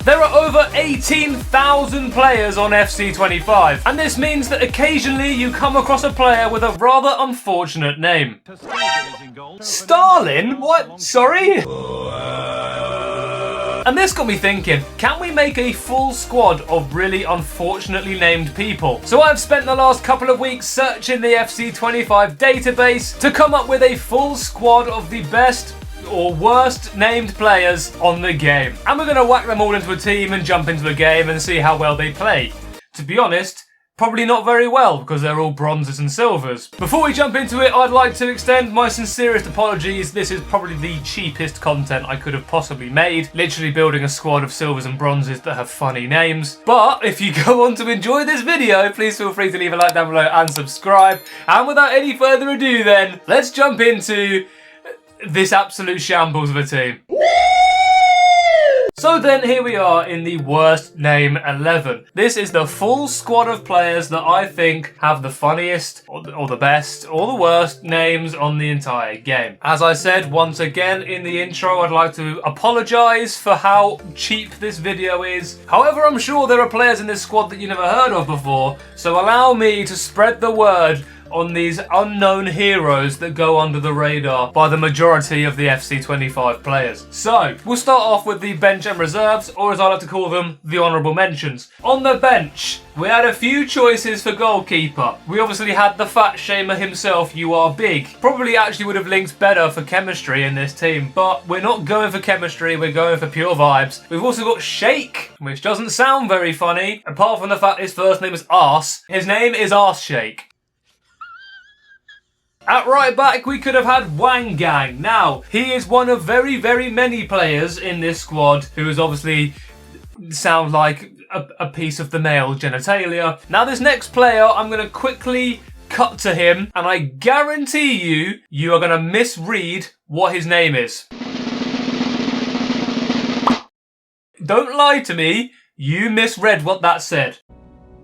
There are over 18,000 players on FC25, and this means that occasionally you come across a player with a rather unfortunate name. Stalin? What? Sorry? And this got me thinking, can we make a full squad of really unfortunately named people? So I've spent the last couple of weeks searching the FC25 database to come up with a full squad of the best or worst named players on the game. And we're going to whack them all into a team and jump into a game and see how well they play. To be honest, probably not very well, because they're all bronzes and silvers. Before we jump into it, I'd like to extend my sincerest apologies. This is probably the cheapest content I could have possibly made. Literally building a squad of silvers and bronzes that have funny names. But if you go on to enjoy this video, please feel free to leave a like down below and subscribe. And without any further ado then, let's jump into this absolute shambles of a team. So then here we are in the worst name 11. This is the full squad of players that I think have the funniest or the best or the worst names on the entire game. As I said once again in the intro, I'd like to apologise for how cheap this video is. However, I'm sure there are players in this squad that you never heard of before, so allow me to spread the word on these unknown heroes that go under the radar by the majority of the FC25 players. So, we'll start off with the bench and reserves, or as I like to call them, the honourable mentions. On the bench, we had a few choices for goalkeeper. We obviously had the fat shamer himself, You Are Big. Probably actually would have linked better for chemistry in this team, but we're not going for chemistry, we're going for pure vibes. We've also got Shake, which doesn't sound very funny, apart from the fact his first name is Arse. His name is Arse Shake. At right back, we could have had Wang Gang. Now, he is one of very, very many players in this squad who is obviously sound like a piece of the male genitalia. Now, this next player, I'm going to quickly cut to him, and I guarantee you are going to misread what his name is. Don't lie to me, you misread what that said.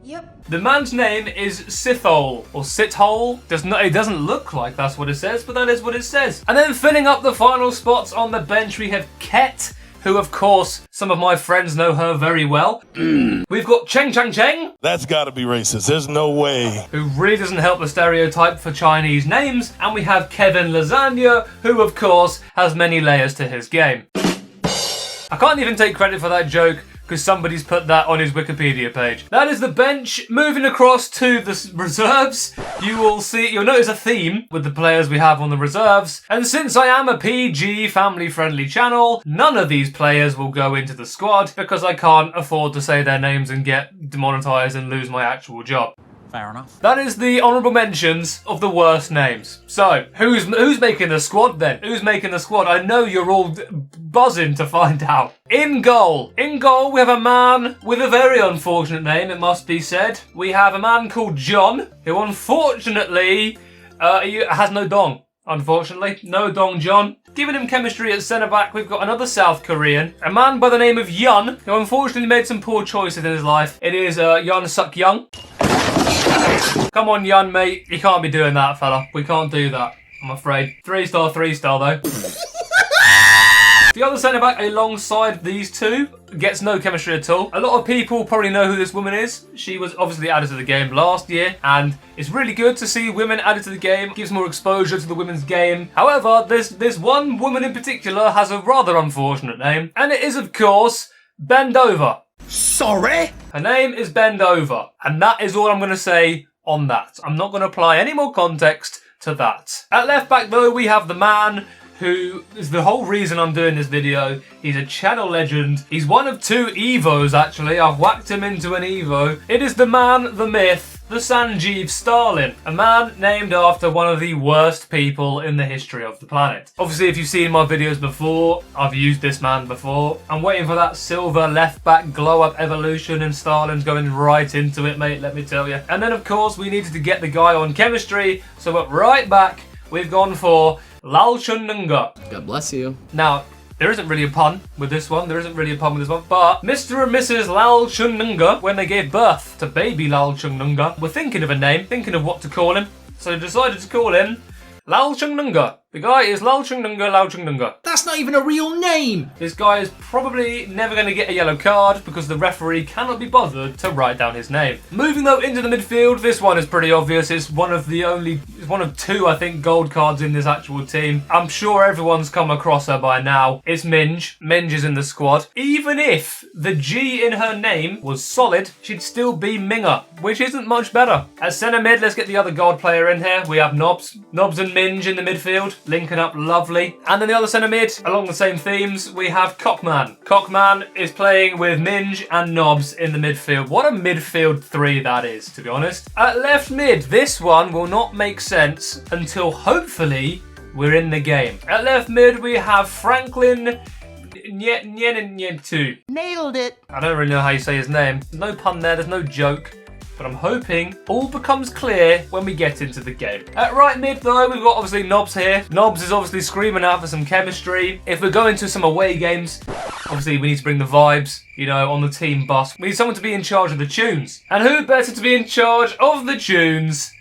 Yep. The man's name is Sithole, or Sithole. It doesn't look like that's what it says, but that is what it says. And then filling up the final spots on the bench, we have Ket, who of course, some of my friends know her very well. We've got Cheng Chang Cheng. That's gotta be racist, there's no way. Who really doesn't help the stereotype for Chinese names. And we have Kevin Lasagna, who of course has many layers to his game. I can't even take credit for that joke, because somebody's put that on his Wikipedia page. That is the bench. Moving across to the reserves, you'll notice a theme with the players we have on the reserves. And since I am a PG family-friendly channel, none of these players will go into the squad because I can't afford to say their names and get demonetized and lose my actual job. Fair enough. That is the honourable mentions of the worst names. So, who's making the squad then? Who's making the squad? I know you're all buzzing to find out. In goal. In goal, we have a man with a very unfortunate name, it must be said. We have a man called John, who unfortunately has no dong. Unfortunately, no dong John. Giving him chemistry at centre-back, we've got another South Korean. A man by the name of Yun, who unfortunately made some poor choices in his life. It is Yun Suk Young. Come on, Yun, mate. You can't be doing that, fella. We can't do that, I'm afraid. 3-star, 3-star, though. The other centre-back alongside these two gets no chemistry at all. A lot of people probably know who this woman is. She was obviously added to the game last year, and it's really good to see women added to the game. It gives more exposure to the women's game. However, this one woman in particular has a rather unfortunate name, and it is, of course, Bend Over. Sorry? Her name is Bend Over, and that is all I'm going to say on that. I'm not going to apply any more context to that. At left back, though, we have the man who is the whole reason I'm doing this video. He's a channel legend. He's one of 2 Evos, actually. I've whacked him into an Evo. It is the man, the myth, the Sanjeev Stalin, a man named after one of the worst people in the history of the planet. Obviously, if you've seen my videos before, I've used this man before. I'm waiting for that silver left back glow up evolution, and Stalin's going right into it, mate, let me tell you. And then, of course, we needed to get the guy on chemistry, so at right back, we've gone for Lal Chununga. God bless you. Now, there isn't really a pun with this one. There isn't really a pun with this one. But Mr. and Mrs. Lal Chununga, when they gave birth to baby Lal Chununga, were thinking of a name, thinking of what to call him. So they decided to call him Lal Chununga, The guy is Lao. That's not even a real name. This guy is probably never going to get a yellow card because the referee cannot be bothered to write down his name. Moving though into the midfield, this one is pretty obvious. It's one of two, I think, gold cards in this actual team. I'm sure everyone's come across her by now. It's Minge. Minge is in the squad. Even if the G in her name was solid, she'd still be Minger, which isn't much better. At centre mid, let's get the other gold player in here. We have Nobs. Nobs and Minge in the midfield, linking up lovely. And then the other centre mid, along the same themes, we have Cockman. Cockman is playing with Minge and Nobs in the midfield. What a midfield three that is, to be honest. At left mid, this one will not make sense until hopefully we're in the game. At left mid, we have Franklin Nyentu. Nailed it. I don't really know how you say his name. There's no pun there, there's no joke. But I'm hoping all becomes clear when we get into the game. At right mid though, we've got obviously Nobs here. Nobs is obviously screaming out for some chemistry. If we're going to some away games, obviously we need to bring the vibes, you know, on the team bus. We need someone to be in charge of the tunes. And who better to be in charge of the tunes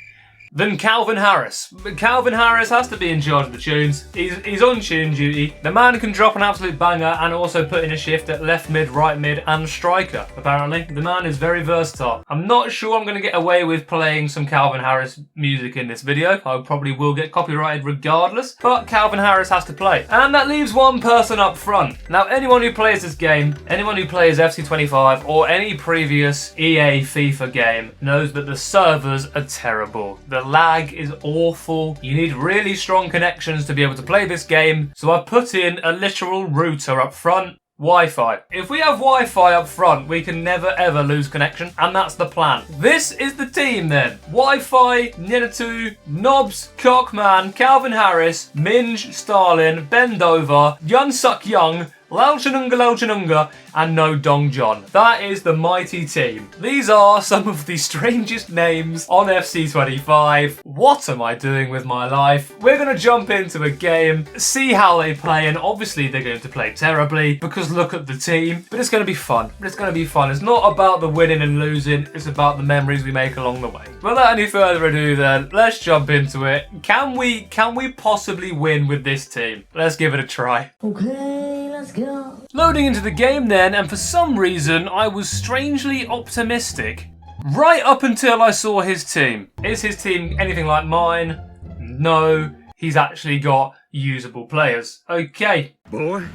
than Calvin Harris? Calvin Harris has to be in charge of the tunes. He's on tune duty. The man can drop an absolute banger and also put in a shift at left mid, right mid and striker, apparently. The man is very versatile. I'm not sure I'm going to get away with playing some Calvin Harris music in this video. I probably will get copyrighted regardless, but Calvin Harris has to play. And that leaves one person up front. Now, anyone who plays this game, anyone who plays FC25 or any previous EA FIFA game knows that the servers are terrible. The lag is awful. You need really strong connections to be able to play this game. So I've put in a literal router up front. Wi-Fi. If we have Wi-Fi up front, we can never ever lose connection, and that's the plan. This is the team then. Wi-Fi, Nyenatu, Nobs, Cockman, Calvin Harris, Minge, Starlin, Bendover, Yun Suk Young, Lauchanunga, and No Dong John. That is the mighty team. These are some of the strangest names on FC25. What am I doing with my life? We're going to jump into a game, see how they play, and obviously they're going to play terribly because look at the team. But it's going to be fun. It's going to be fun. It's not about the winning and losing. It's about the memories we make along the way. Without any further ado then, let's jump into it. Can we possibly win with this team? Let's give it a try. Okay, let's go. Loading into the game then, and for some reason I was strangely optimistic right up until I saw his team. Is his team anything like mine? No, he's actually got usable players. Okay. Boy,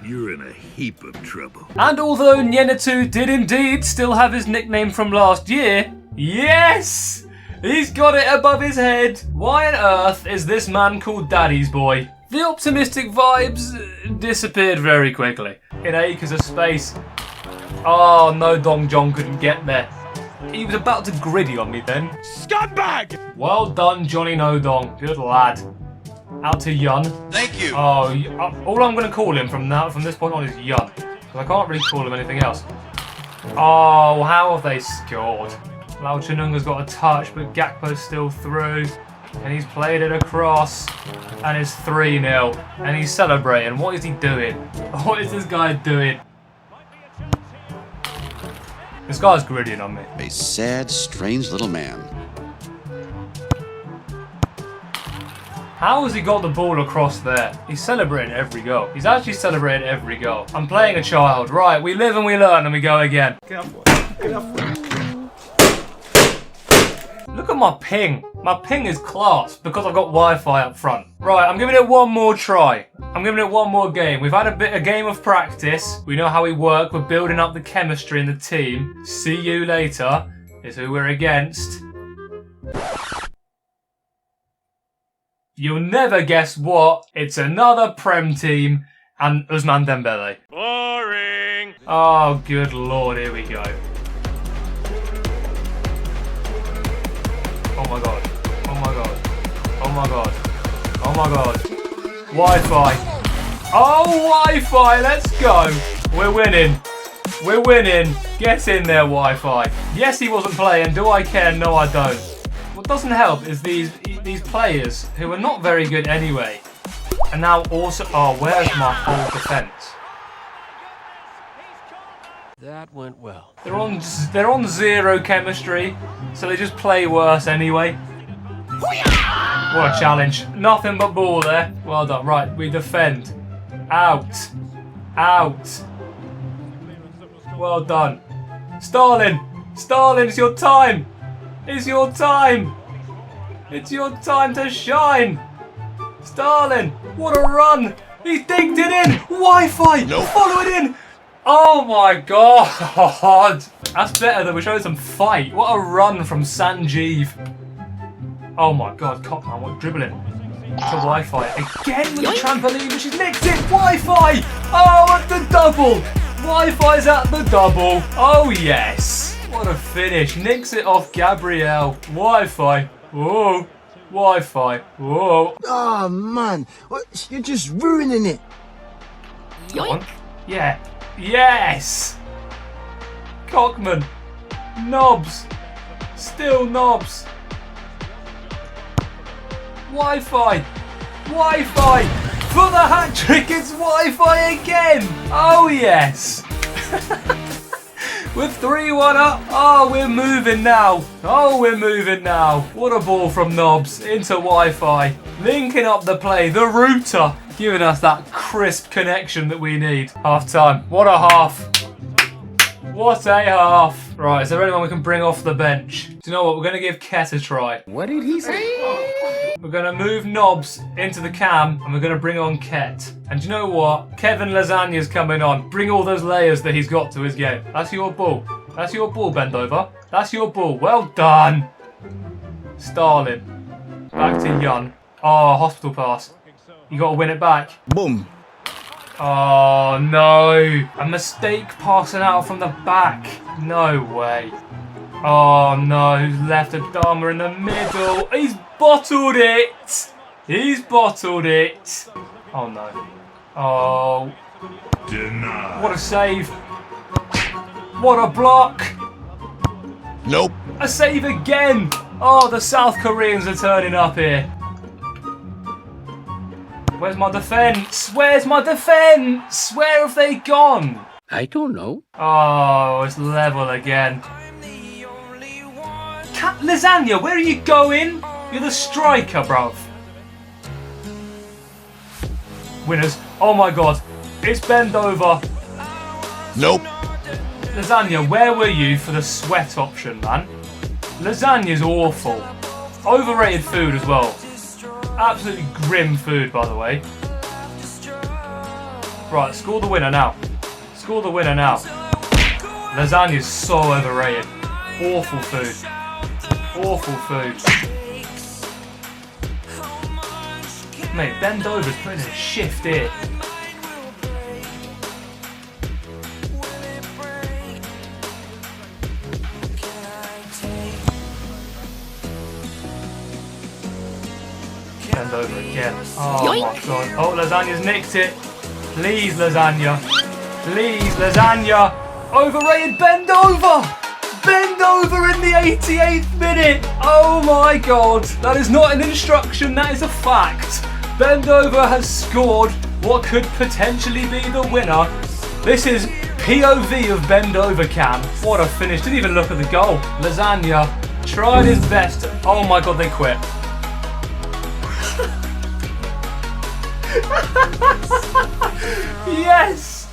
you're in a heap of trouble. And although Nyenatu did indeed still have his nickname from last year, yes! He's got it above his head. Why on earth is this man called Daddy's Boy? The optimistic vibes disappeared very quickly. In acres of space. Oh, No Dong John couldn't get there. He was about to griddy on me then. Scumbag! Well done, Johnny No Dong. Good lad. Out to Yun. Thank you. Oh, all I'm going to call him from this point on is Yun. Because I can't really call him anything else. Oh, how have they scored? Lao Chinunga's got a touch, but Gakpo's still through. And he's played it across. And it's 3-0. And he's celebrating. What is he doing? What is this guy doing? This guy's griddying on me. A sad, strange little man. How has he got the ball across there? He's celebrating every goal. He's actually celebrating every goal. I'm playing a child. Right, we live and we learn and we go again. Look at my ping. My ping is class because I've got Wi-Fi up front. Right, I'm giving it one more try. I'm giving it one more game. We've had a game of practice. We know how we work. We're building up the chemistry in the team. See you later is who we're against. You'll never guess what. It's another Prem team and Ousmane Dembele. Boring. Oh, good lord. Here we go. Oh my god. Oh my god. Oh my god. Oh my god. Wi-Fi. Oh, Wi-Fi. Let's go. We're winning. We're winning. Get in there, Wi-Fi. Yes, he wasn't playing. Do I care? No, I don't. What doesn't help is these players who are not very good anyway. And now also... Oh, where's my whole defence? That went well. They're on zero chemistry, so they just play worse anyway. What a challenge. Nothing but ball there. Well done. Right, we defend. Out. Out. Well done. Starling. Starling, it's your time. It's your time. It's your time to shine. Starling, what a run. He's digged it in. Wi-Fi. Nope. Follow it in. Oh my god. That's better than we're showing some fight. What a run from Sanjeev. Oh my god, Cockman, what dribbling. To Wi-Fi. Again with the trampoline, but she's nicked it. Wi-Fi. Oh, at the double. Wi-Fi's at the double. Oh yes. What a finish. Nicks it off Gabrielle. Wi-Fi. Whoa. Wi-Fi. Whoa. Oh man, you're just ruining it. Go on. Yeah. Yes. Cockman. Knobs. Still knobs. Wi-Fi. Wi-Fi. For the hat trick, it's Wi-Fi again. Oh yes. With 3-1 up. Oh, we're moving now. Oh, we're moving now. What a ball from Knobs into Wi-Fi. Linking up the play. The router. Giving us that crisp connection that we need. Half time. What a half. What a half. Right, is there anyone we can bring off the bench? Do you know what? We're going to give Ket a try. What did he say? We're going to move Knobs into the cam and we're going to bring on Ket. And do you know what? Kevin Lasagna's coming on. Bring all those layers that he's got to his game. That's your ball. That's your ball, bend over. That's your ball. Well done. Starling. Back to Yun. Oh, hospital pass. You got to win it back. Boom. Oh, no. A mistake passing out from the back. No way. Oh, no. Who's left Adama in the middle? He's bottled it. He's bottled it. Oh, no. Oh. Denied. What a save. What a block. Nope. A save again. Oh, the South Koreans are turning up here. Where's my defence? Where's my defence? Where have they gone? I don't know. Oh, it's level again. Lasagna, where are you going? You're the striker, bruv. Winners. Oh my god. It's bend over. Nope. Lasagna, where were you for the sweat option, man? Lasagna's awful. Overrated food as well. Absolutely grim food, by the way. Right, score the winner now. Score the winner now. Lasagna's so overrated. Awful food. Awful food. Mate, bend over's putting in a shift here. Bend over again. Oh my god. Oh, Lasagna's nicked it. Please, Lasagna. Please, Lasagna. Overrated bend over. Bend over in the 88th minute. Oh my god. That is not an instruction, that is a fact. Bend over has scored what could potentially be the winner. This is POV of bend over cam. What a finish. Didn't even look at the goal. Lasagna tried his best. Oh my god, they quit. Yes!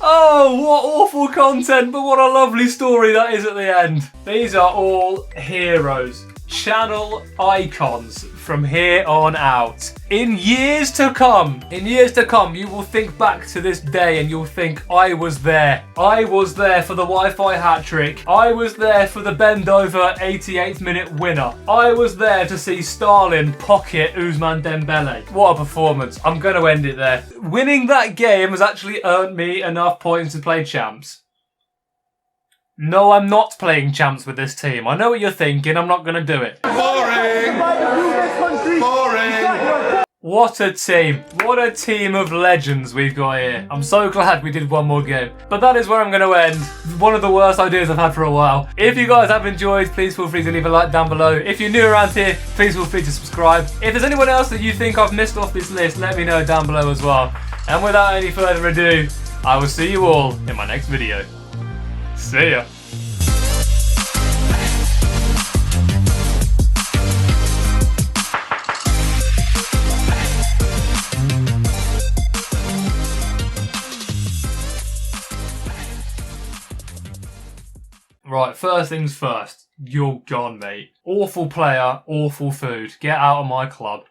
Oh, what awful content, but what a lovely story that is at the end. These are all heroes, channel icons from here on out. In years to come, you will think back to this day and you'll think, I was there. I was there for the Wi-Fi hat trick. I was there for the bend over 88th minute winner. I was there to see Starlin pocket Ousmane Dembele. What a performance. I'm going to end it there. Winning that game has actually earned me enough points to play champs. No, I'm not playing champs with this team. I know what you're thinking. I'm not going to do it. Boring. Boring. What a team. What a team of legends we've got here. I'm so glad we did one more game. But that is where I'm going to end. One of the worst ideas I've had for a while. If you guys have enjoyed, please feel free to leave a like down below. If you're new around here, please feel free to subscribe. If there's anyone else that you think I've missed off this list, let me know down below as well. And without any further ado, I will see you all in my next video. See ya. Right, first things first. You're gone, mate. Awful player, awful food. Get out of my club.